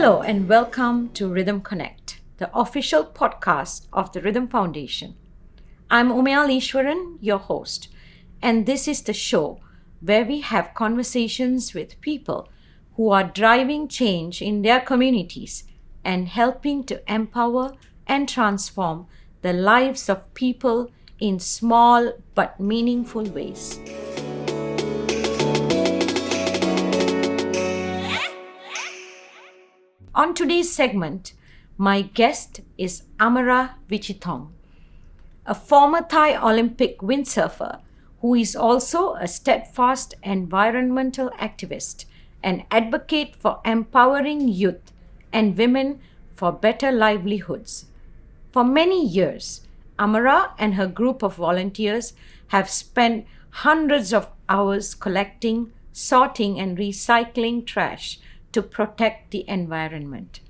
Hello and welcome to RYTHM Connect, the official podcast of the RYTHM Foundation. I'm Umayal Eswaran, your host, and this is the show where we have conversations with people who are driving change in their communities and helping to empower and transform the lives of people in small but meaningful ways. On today's segment, my guest is Amara Wichithong, a former Thai Olympic windsurfer who is also a steadfast environmental activist and advocate for empowering youth and women for better livelihoods. For many years, Amara and her group of volunteers have spent hundreds of hours collecting, sorting, and recycling trash to protect the environment.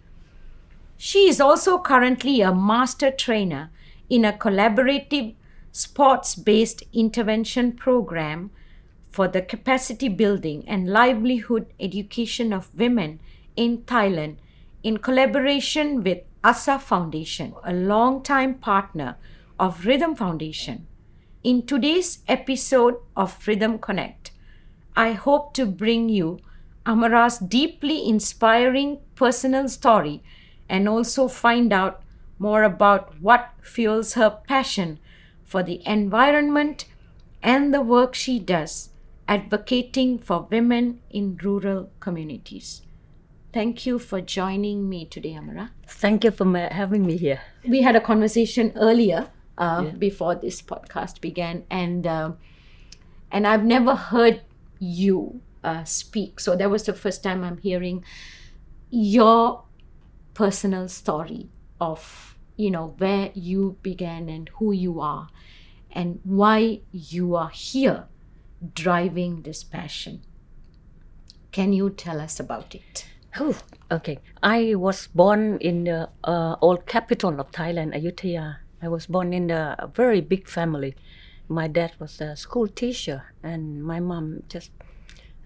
She is also currently a master trainer in a collaborative sports-based intervention program for the capacity building and livelihood education of women in Thailand in collaboration with ASA Foundation, a longtime partner of RYTHM Foundation. In today's episode of RYTHM Connect, I hope to bring you Amara's deeply inspiring personal story and also find out more about what fuels her passion for the environment and the work she does advocating for women in rural communities. Thank you for joining me today, Amara. Thank you for having me here. We had a conversation earlier before this podcast began, and I've never heard you speak. So that was the first time I'm hearing your personal story of, where you began and who you are and why you are here driving this passion. Can you tell us about it? Oh, okay. I was born in the old capital of Thailand, Ayutthaya. I was born in a very big family. My dad was a school teacher and my mom just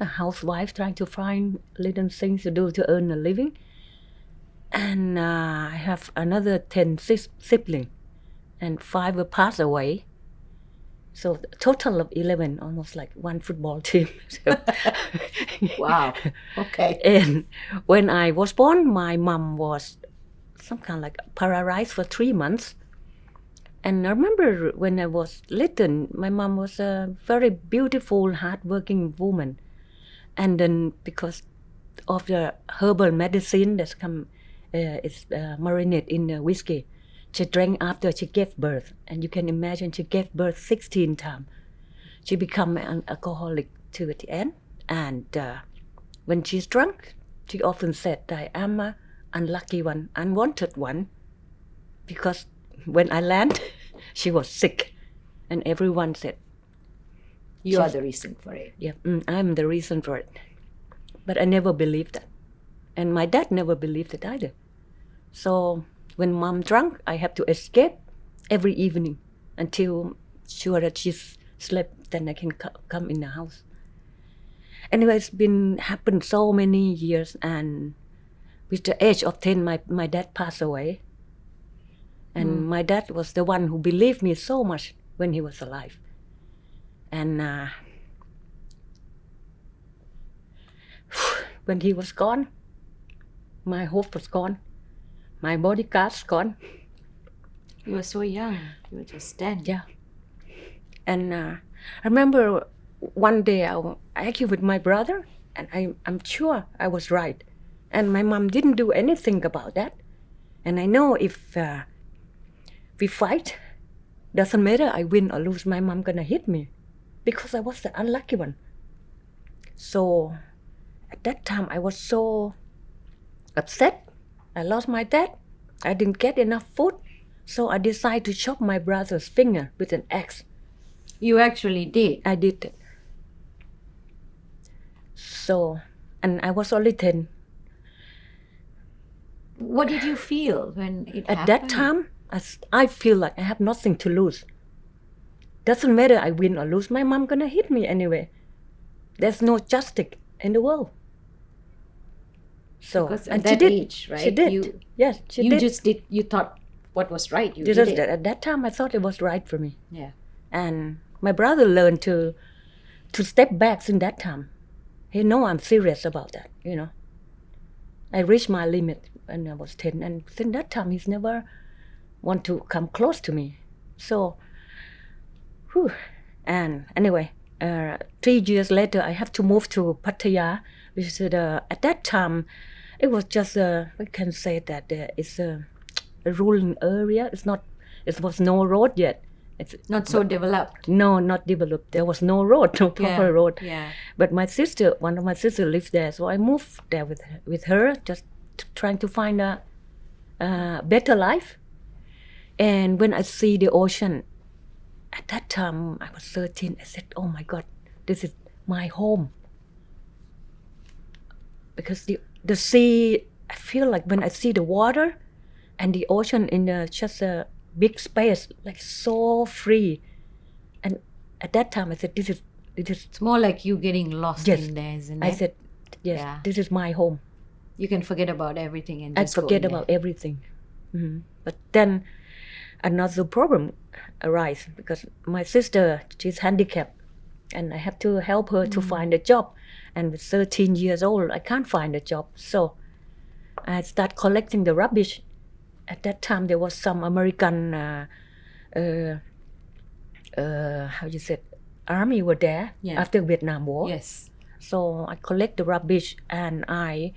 a housewife trying to find little things to do to earn a living. And I have another 10 siblings and 5 were passed away. So a total of 11, almost like one football team. Wow. Okay. And when I was born, my mom was some kind of like paralyzed for 3 months. And I remember when I was little, my mom was a very beautiful, hardworking woman. And then because of the herbal medicine that's is marinated in the whiskey, she drank after she gave birth. And you can imagine she gave birth 16 times. She became an alcoholic to the end. And when she's drunk, she often said, I am an unlucky one, unwanted one. Because when I land, she was sick. And everyone said, You are the reason for it. Yeah, I'm the reason for it. But I never believed that. And my dad never believed it either. So when mom drunk, I have to escape every evening until sure that she's slept, then I can come in the house. Anyway, it's been happened so many years, and with the age of 10, my dad passed away. And my dad was the one who believed me so much when he was alive. And when he was gone, my hope was gone. My bodyguard's gone. You were so young. You were just 10. Yeah. And I remember one day I argued with my brother, and I'm sure I was right. And my mom didn't do anything about that. And I know if we fight, doesn't matter I win or lose, my mom gonna hit me because I was the unlucky one. So at that time I was so upset. I lost my dad. I didn't get enough food. So I decided to chop my brother's finger with an axe. You actually did? I did it. So, and I was only 10. What did you feel when it happened? At that time, I feel like I have nothing to lose. Doesn't matter I win or lose, my mom gonna hit me anyway. There's no justice in the world. So Because and at that she did. age, right? She did. Yes, she You did. just did. You thought what was right. You This did was- it. At that time, I thought it was right for me. Yeah. And my brother learned to step back in that time. He know I'm serious about that. I reached my limit when I was 10, and since that time he's never want to come close to me. So, whew. And anyway, 3 years later, I have to move to Pattaya, which is at that time, it was just we can say that it's a rural area. It was no road yet. It's Not so developed. no, not developed. There was no road, no proper road. Yeah. But one of my sisters lives there, so I moved there with her, just trying to find a better life. And when I see the ocean, at that time I was 13, I said, "Oh my God, this is my home." Because the sea, I feel like when I see the water and the ocean in just a big space, like so free. And at that time I said, this is It's more like you getting lost Yes. in there, isn't it? I said, yes, Yeah. this is my home. You can forget about everything and I just go forget in there. about everything. But then another problem arise because my sister, she's handicapped, and I have to help her to find a job. And with 13 years old, I can't find a job. So I start collecting the rubbish. At that time, there was some American, how you said, army were there after Vietnam War. Yes. So I collect the rubbish and I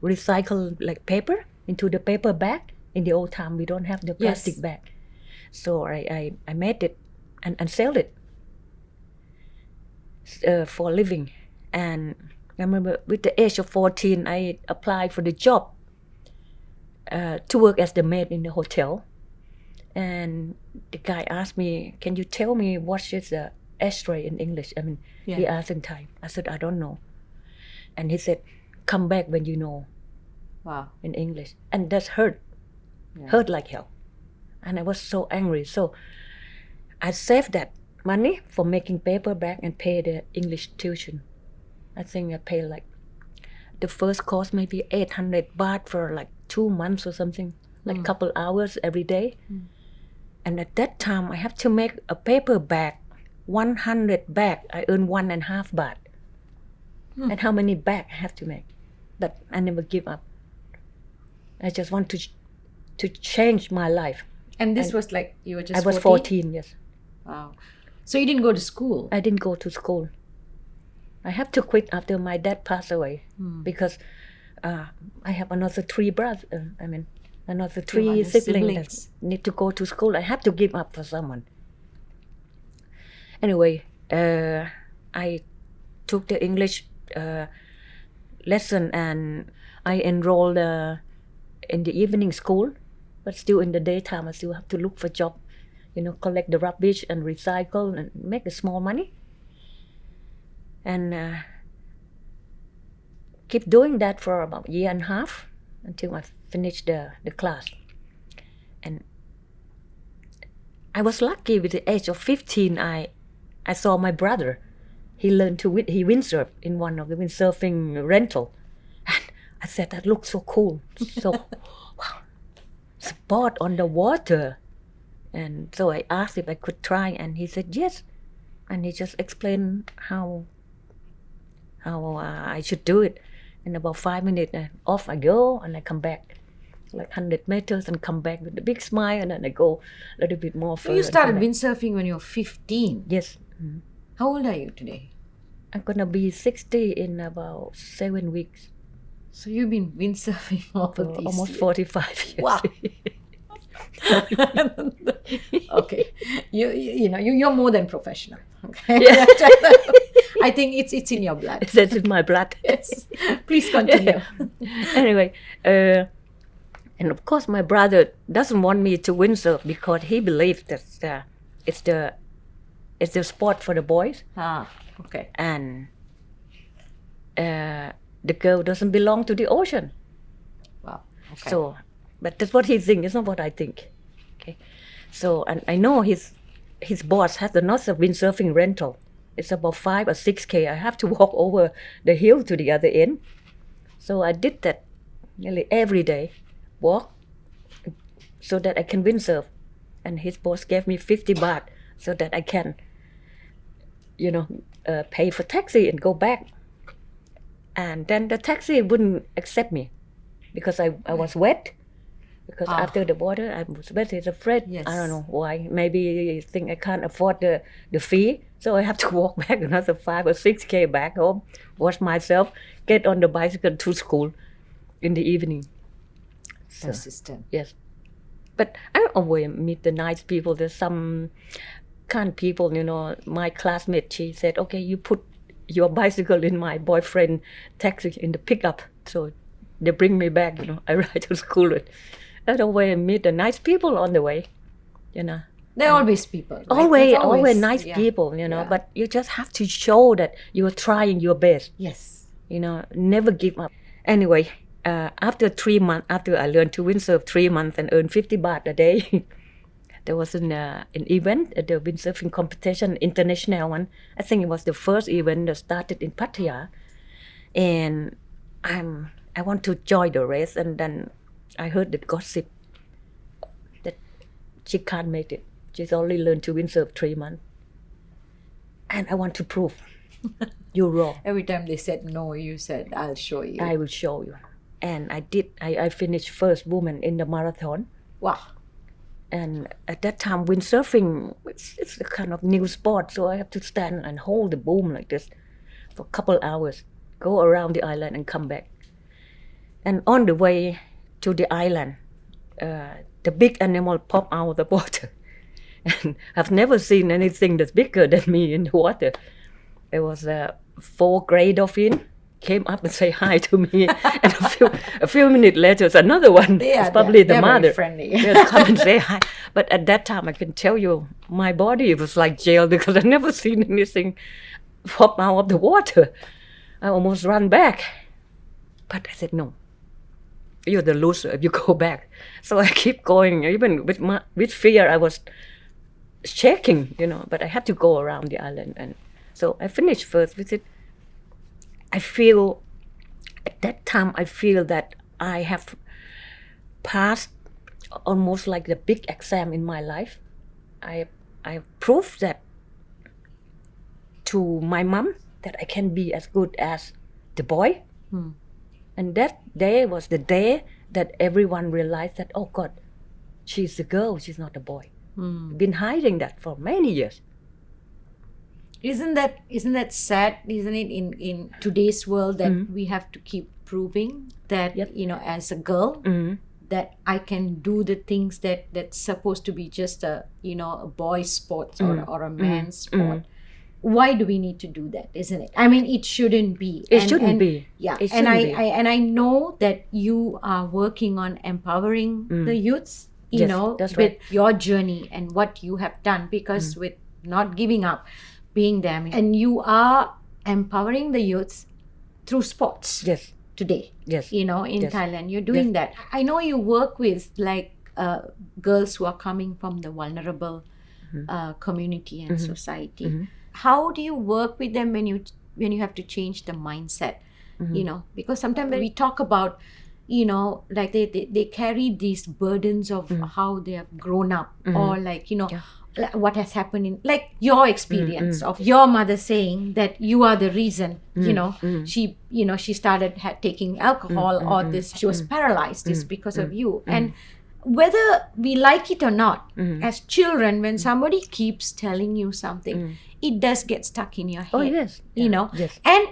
recycle like paper into the paper bag. In the old time, we don't have the plastic bag. So I made it and sell it for a living. And I remember with the age of 14, I applied for the job to work as the maid in the hotel. And the guy asked me, "Can you tell me what is the ashtray in English?" I mean, he asked in Thai. I said, "I don't know." And he said, "Come back when you know." Wow. In English. And that's hurt like hell. And I was so angry. So I saved that money for making paper bag and pay the English tuition. I think I paid like the first course maybe 800 baht for like 2 months or something, like couple hours every day. And at that time I have to make a paper bag, 100 bag. I earn 1.5 baht. And how many bag I have to make? But I never give up. I just want to change my life. And this was like you were just I was 14, yes. Wow. So you didn't go to school? I didn't go to school. I have to quit after my dad passed away because I have another 3 brothers. Another 3 siblings that need to go to school. I have to give up for someone. Anyway, I took the English lesson and I enrolled in the evening school, but still in the daytime I still have to look for job, collect the rubbish and recycle and make the small money. And keep doing that for about 1.5 years until I finished the class. And I was lucky with the age of 15, I saw my brother. He learned to windsurf in one of the windsurfing rental. And I said, that looks so cool. So, wow, sport on the water. And so I asked if I could try, and he said yes. And he just explained how I should do it. In about 5 minutes, off I go, and I come back like 100 meters and come back with a big smile, and then I go a little bit more further. So you started windsurfing when you were 15? Yes. How old are you today? I'm gonna be 60 in about 7 weeks. So you've been windsurfing all For these almost years. 45 years. Wow. Okay, you're more than professional. Okay, Yeah. I think it's in your blood. That's in my blood. Yes, please continue. Anyway, and of course my brother doesn't want me to windsurf because he believes that it's the sport for the boys, Okay. and the girl doesn't belong to the ocean. Wow. Okay. So, but that's what he thinks. It's not what I think. Okay. So, and I know his boss has another windsurfing rental. It's about 5 or 6K. I have to walk over the hill to the other end. So I did that nearly every day, walk, so that I can windsurf. And his boss gave me 50 baht so that I can, pay for taxi and go back. And then the taxi wouldn't accept me because I was wet. Because after the water, I was wet. He's afraid. Yes. I don't know why. Maybe he think I can't afford the fee. So I have to walk back another 5 or 6K back home, wash myself, get on the bicycle to school in the evening. So, Persistent. yes. But I always meet the nice people. There's some kind people, my classmate, she said, okay, you put your bicycle in my boyfriend taxi in the pickup. So they bring me back, I ride to school with. I always meet the nice people on the way, There are always people. Right? Always nice people, but you just have to show that you're trying your best. Yes. Never give up. Anyway, after 3 months, after I learned to windsurf 3 months and earn 50 baht a day, there was an event at the windsurfing competition, international one. I think it was the first event that started in Pattaya. And I want to join the race, and then I heard the gossip that she can't make it. She's only learned to windsurf 3 months. And I want to prove you're wrong. Every time they said no, you said, I'll show you. I will show you. And I did. I finished first woman in the marathon. Wow. And at that time, windsurfing, it's a kind of new sport. So I have to stand and hold the boom like this for a couple hours, go around the island and come back. And on the way to the island, the big animal popped out of the water. And I've never seen anything that's bigger than me in the water. There was a 4 gray dolphin came up and say hi to me, and a few minutes later, it's another one. It's probably the mother. Very friendly. Just come and say hi. But at that time, I can tell you, my body was like jail because I've never seen anything pop out of the water. I almost ran back, but I said no. You're the loser if you go back. So I keep going, even with fear. I was shaking, but I had to go around the island, and so I finished first visit. I feel at that time that I have passed almost like the big exam in my life. I proved that to my mom that I can be as good as the boy. And that day was the day that everyone realized that, oh God, she's a girl, she's not a boy. Been hiding that for many years. Isn't that sad, isn't it, in today's world that we have to keep proving that, as a girl, that I can do the things that's supposed to be just a boy's sport or a man's sport. Why do we need to do that, isn't it? I mean, it shouldn't be. It shouldn't be. Yeah. It and shouldn't be. I know that you are working on empowering the youths, that's with right. your journey and what you have done, because with not giving up, being there, and you are empowering the youths through sports. Yes. Today. Yes. In Thailand, you're doing that. I know you work with girls who are coming from the vulnerable community and society. How do you work with them when you have to change the mindset? Because sometimes when we talk about, like they carry these burdens of how they have grown up, or what has happened in, like, your experience of your mother saying that you are the reason, she started taking alcohol, or this, she was paralyzed, is because of you. And whether we like it or not, as children, when somebody keeps telling you something, it does get stuck in your head. Oh, yes. Yes. And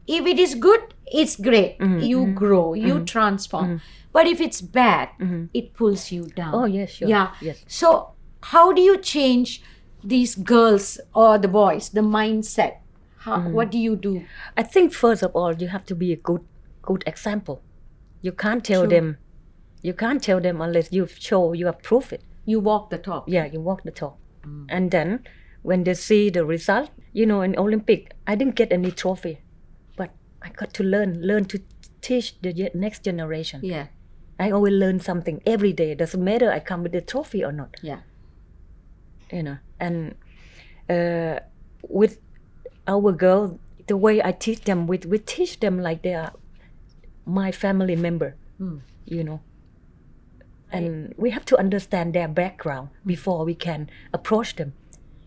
if it is good, it's great. You grow, you transform. But if it's bad, it pulls you down. Oh, yes, sure. Yeah. Yes. So how do you change these girls or the boys, the mindset? What do you do? I think first of all, you have to be a good example. You can't tell True. them. You can't tell them unless you have proof it. You walk the talk. Yeah, you walk the talk. And then when they see the result, in Olympic, I didn't get any trophy, but I got to learn to teach the next generation. Yeah. I always learn something every day. Doesn't matter I come with a trophy or not. Yeah. And with our girls, the way I teach them, we teach them like they are my family member, you know. And we have to understand their background before we can approach them.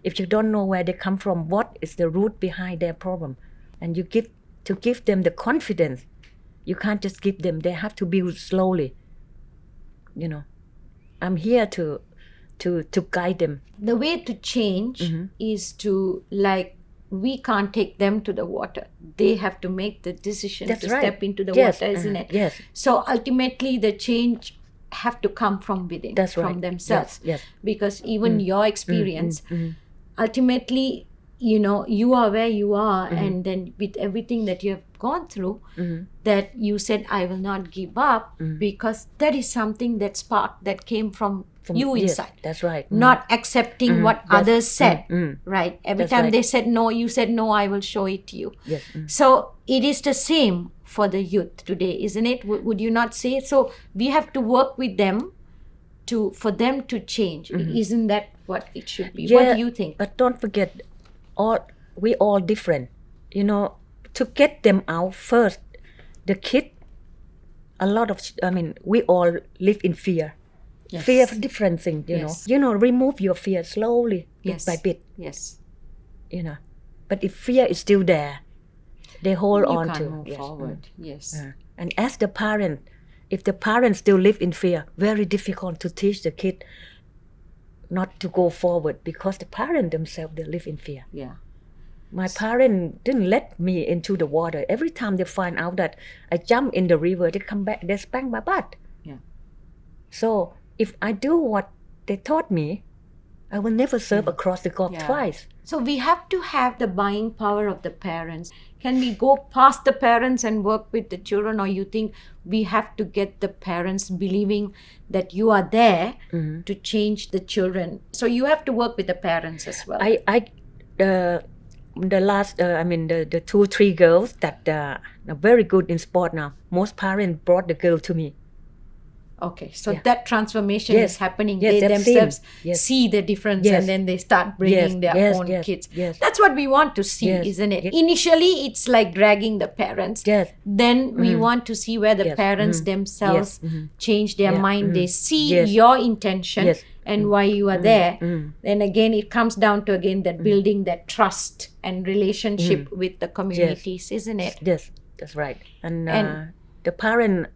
If you don't know where they come from, what is the root behind their problem, and you give them the confidence. You can't just give them. They have to build slowly. You know, I'm here to guide them. The way to change is to, like, we can't take them to the water. They have to make the decision to step into the water, isn't it? Yes. So ultimately, the change have to come from within, from themselves. Yes. Because even your experience, ultimately, you know, you are where you are, and then with everything that you have gone through, that you said, I will not give up, because that is something that sparked, that came from you inside. That's right. Not accepting what others said, right? Every time they said no, you said no, I will show it to you. Yes. So it is the same for the youth today, isn't it? Would you not say? So we have to work with them for them to change. Isn't that what it should be? What do you think? But don't forget, we all different. You know, to get them out first, the kid, we all live in fear. Yes. Fear of different things, you know. You know, remove your fear slowly, bit by bit. Yes. You know, but if fear is still there, they hold on to. You can't move forward. Yes. And as the parent, if the parents still live in fear, very difficult to teach the kid not to go forward, because the parent themselves, they live in fear. Yeah. My parents didn't let me into the water. Every time they find out that I jump in the river, they come back, they spank my butt. Yeah. So if I do what they taught me, I will never surf across the Gulf twice. So we have to have the buying power of the parents. Can we go past the parents and work with the children, or you think we have to get the parents believing that you are there to change the children? So you have to work with the parents as well. The 2-3 girls that are very good in sport now, most parents brought the girl to me. Okay, so that transformation is happening. Yes, they themselves see the difference, and then they start bringing their own kids. That's what we want to see, isn't it? Initially, it's like dragging the parents. Then we want to see where the parents themselves change their mind. They see your intention and why you are there. Then again, it comes down to that building that trust and relationship with the communities, isn't it? Yes, that's right. And the parent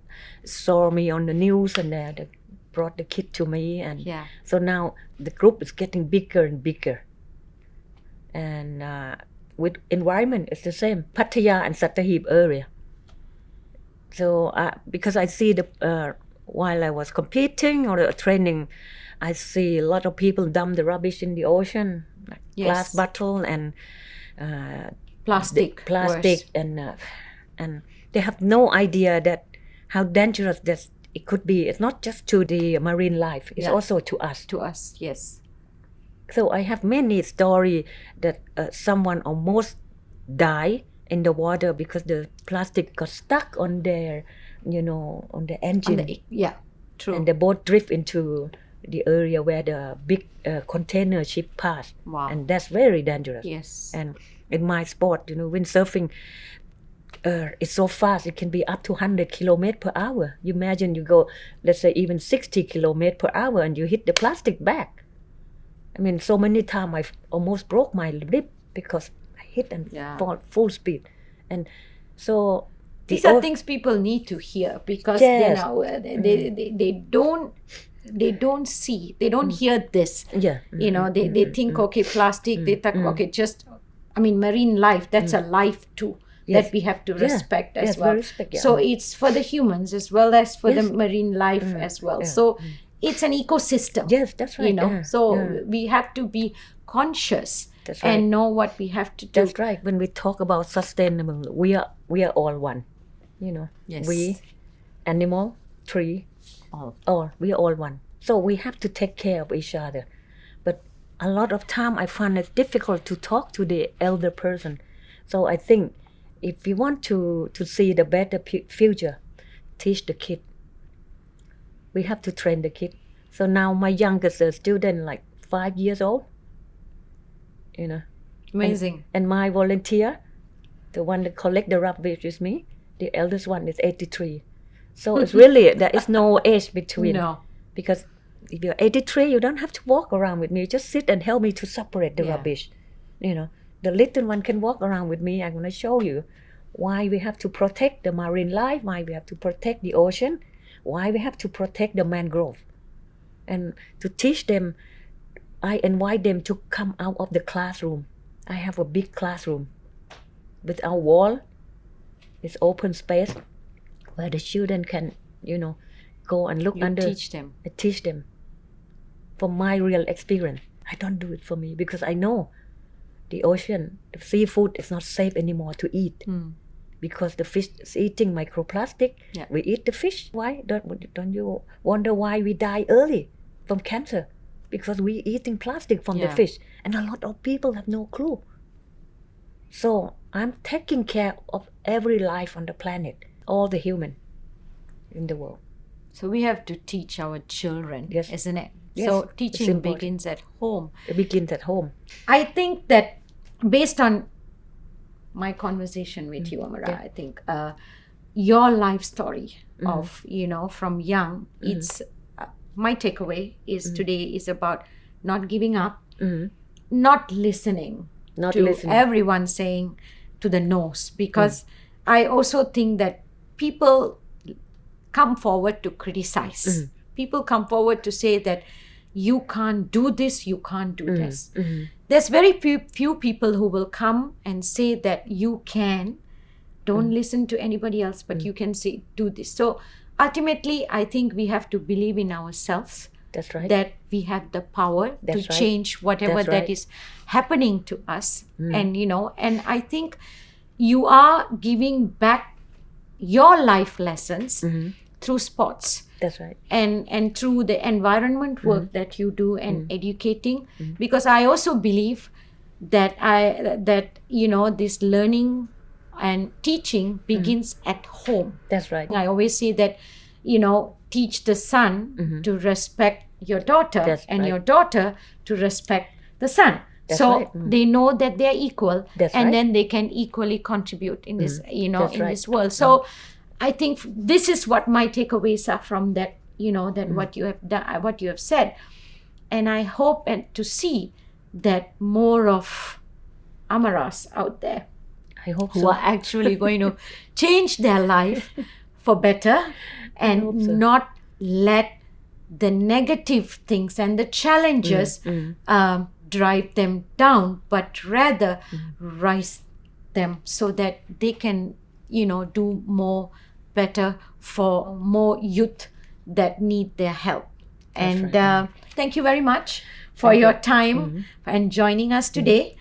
saw me on the news, and they brought the kid to me, and so now the group is getting bigger and bigger. And with environment, it's the same. Pattaya and Sattahip area. So because I see while I was competing or training, I see a lot of people dump the rubbish in the ocean, like glass bottle and plastic, and they have no idea that how dangerous that it could be. It's not just to the marine life; it's also to us. To us, yes. So I have many stories that someone almost died in the water because the plastic got stuck on their, on the engine. True. And the boat drift into the area where the big container ship passed. Wow. And that's very dangerous. Yes. And in my sport, windsurfing, it's so fast. It can be up to 100 kilometers per hour. You imagine you go, let's say even 60 kilometers per hour, and you hit the plastic back. I mean, so many times I almost broke my lip because I hit and fall full speed. And so these are things people need to hear, because they don't see, they don't hear this. They think, okay, plastic, they think, okay, marine life, that's a life too. That we have to respect as well. So it's for the humans as well as for the marine life as well. So it's an ecosystem. Yes, that's right. We have to be conscious and know what we have to do. That's right. When we talk about sustainable, we are all one. Yes. We, animal, tree, all we are all one. So we have to take care of each other. But a lot of time I find it difficult to talk to the elder person. So I think if we want to see the better future, teach the kid. We have to train the kid. So now my youngest student, like 5 years old, Amazing. And my volunteer, the one that collect the rubbish with me, The eldest one is 83. So it's really, there is no age between. No. Because if you're 83, you don't have to walk around with me. Just sit and help me to separate the Yeah. rubbish. The little one can walk around with me. I'm going to show you why we have to protect the marine life, why we have to protect the ocean, why we have to protect the mangrove. And to teach them, I invite them to come out of the classroom. I have a big classroom with our wall. It's open space where the children can, go and look under. Teach them. I teach them from my real experience. I don't do it for me because I know the ocean, the seafood is not safe anymore to eat because the fish is eating microplastic. Yeah. We eat the fish. Why don't you wonder why we die early from cancer? Because we eating plastic from the fish, and a lot of people have no clue. So I'm taking care of every life on the planet, all the human in the world. So we have to teach our children, Yes. isn't it? Yes, So it's teaching important. begins at home. It begins at home. I think that based on my conversation with you, Amara, I think your life story of, from young, it's my takeaway is today is about not giving up, not listening to everyone saying to the nose, because I also think that people come forward to criticize. People come forward to say that you can't do this, you can't do this. There's very few people who will come and say that you can. Don't listen to anybody else, but you can say, do this. So ultimately, I think we have to believe in ourselves. That's right. That we have the power to change whatever that is happening to us. And, and I think you are giving back your life lessons through sports. That's right. And through the environment work that you do and educating, because I also believe that this learning and teaching begins at home. That's right. I always say that, teach the son to respect your daughter, and your daughter to respect the son. So they know that they're equal, and then they can equally contribute in this, in this world. So I think this is what my takeaways are from that, what you have done, what you have said. And I hope to see that more of Amaras out there I hope who so. are actually going to change their life for better and not let the negative things and the challenges drive them down, but rather rise them so that they can, do more better for more youth that need their help. And thank you very much for your time and joining us today.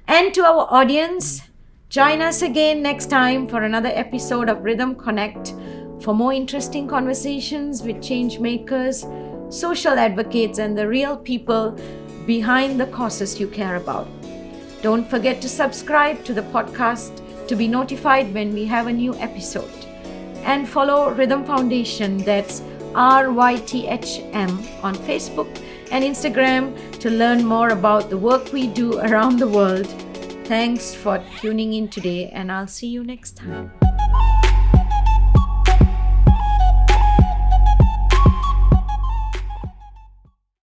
And to our audience, join us again next time for another episode of RYTHM Connect for more interesting conversations with change makers, social advocates, and the real people behind the causes you care about. Don't forget to subscribe to the podcast to be notified when we have a new episode. And follow RYTHM Foundation, that's RYTHM, on Facebook and Instagram to learn more about the work we do around the world. Thanks for tuning in today, and I'll see you next time.